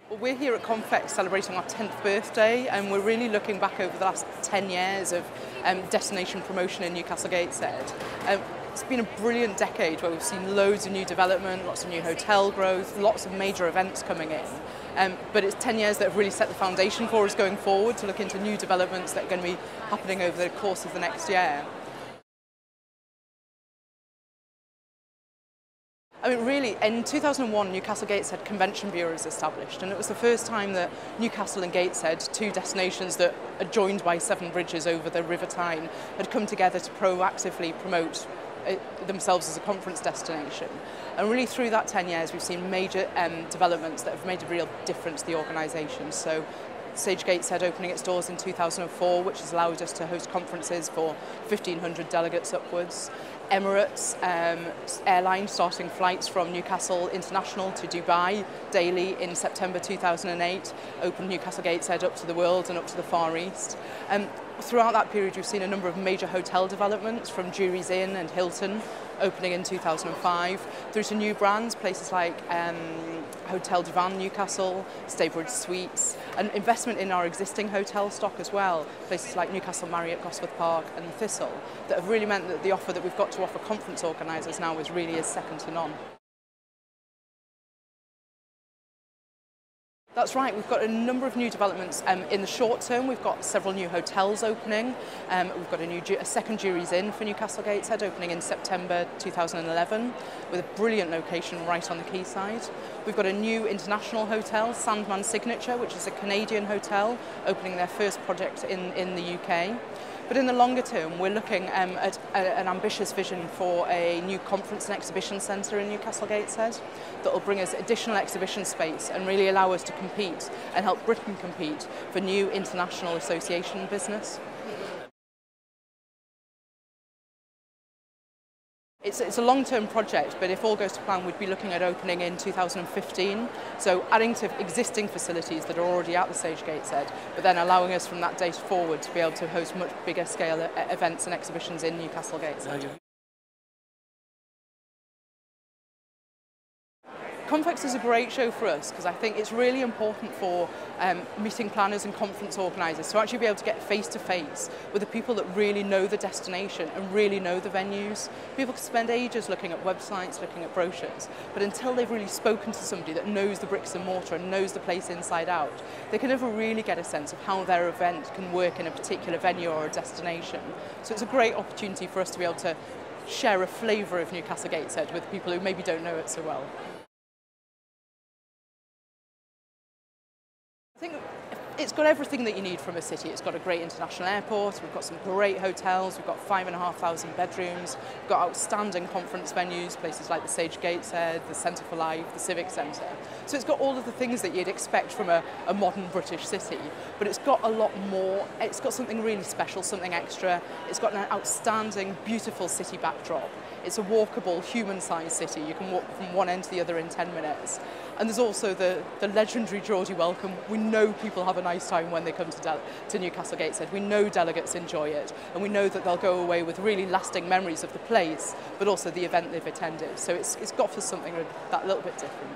Well, we're here at Confex celebrating our 10th birthday, and we're really looking back over the last 10 years of destination promotion in Newcastle Gateshead. It's been a brilliant decade where we've seen loads of new development, lots of new hotel growth, lots of major events coming in. But it's 10 years that have really set the foundation for us going forward to look into new developments that are going to be happening over the course of the next year. I mean, really, in 2001, Newcastle Gateshead Convention Bureau was established, and it was the first time that Newcastle and Gateshead, two destinations that are joined by 7 bridges over the River Tyne, had come together to proactively promote themselves as a conference destination. And really through that 10 years, we've seen major developments that have made a real difference to the organisation. So Sage Gateshead opening its doors in 2004, which has allowed us to host conferences for 1,500 delegates upwards. Emirates airline starting flights from Newcastle International to Dubai daily in September 2008, opened Newcastle Gateshead up to the world and up to the Far East. Throughout that period, we've seen a number of major hotel developments, from Jury's Inn and Hilton opening in 2005, through to new brands, places like Hotel Divan Newcastle, Staybridge Suites, and investment in our existing hotel stock as well, places like Newcastle Marriott Gosforth Park and the Thistle, that have really meant that the offer that we've got to offer conference organisers now is second to none. That's right, we've got a number of new developments. In the short term, we've got several new hotels opening. We've got a second Jury's Inn for Newcastle Gateshead opening in September 2011 with a brilliant location right on the quayside. We've got a new international hotel, Sandman Signature, which is a Canadian hotel, opening their first project in the UK. But in the longer term, we're looking at an ambitious vision for a new conference and exhibition centre in Newcastle Gateshead that will bring us additional exhibition space and really allow us to compete and help Britain compete for new international association business. It's a long-term project, but if all goes to plan, we'd be looking at opening in 2015. So adding to existing facilities that are already at the Sage Gateshead, but then allowing us from that date forward to be able to host much bigger scale events and exhibitions in Newcastle Gateshead. Confex is a great show for us because I think it's really important for meeting planners and conference organisers to actually be able to get face-to-face with the people that really know the destination and really know the venues. People can spend ages looking at websites, looking at brochures, but until they've really spoken to somebody that knows the bricks and mortar and knows the place inside out, they can never really get a sense of how their event can work in a particular venue or a destination. So it's a great opportunity for us to be able to share a flavour of Newcastle Gateshead with people who maybe don't know it so well. I think it's got everything that you need from a city. It's got a great international airport, we've got some great hotels, we've got 5,500 bedrooms, we've got outstanding conference venues, places like the Sage Gateshead, the Centre for Life, the Civic Centre. So it's got all of the things that you'd expect from a modern British city, but it's got a lot more. It's got something really special, something extra. It's got an outstanding, beautiful city backdrop. It's a walkable, human-sized city. You can walk from one end to the other in 10 minutes. And there's also the legendary Geordie welcome. We know people have a nice time when they come to Newcastle Gateshead. We know delegates enjoy it, and we know that they'll go away with really lasting memories of the place, but also the event they've attended. So it's got for something that little bit different.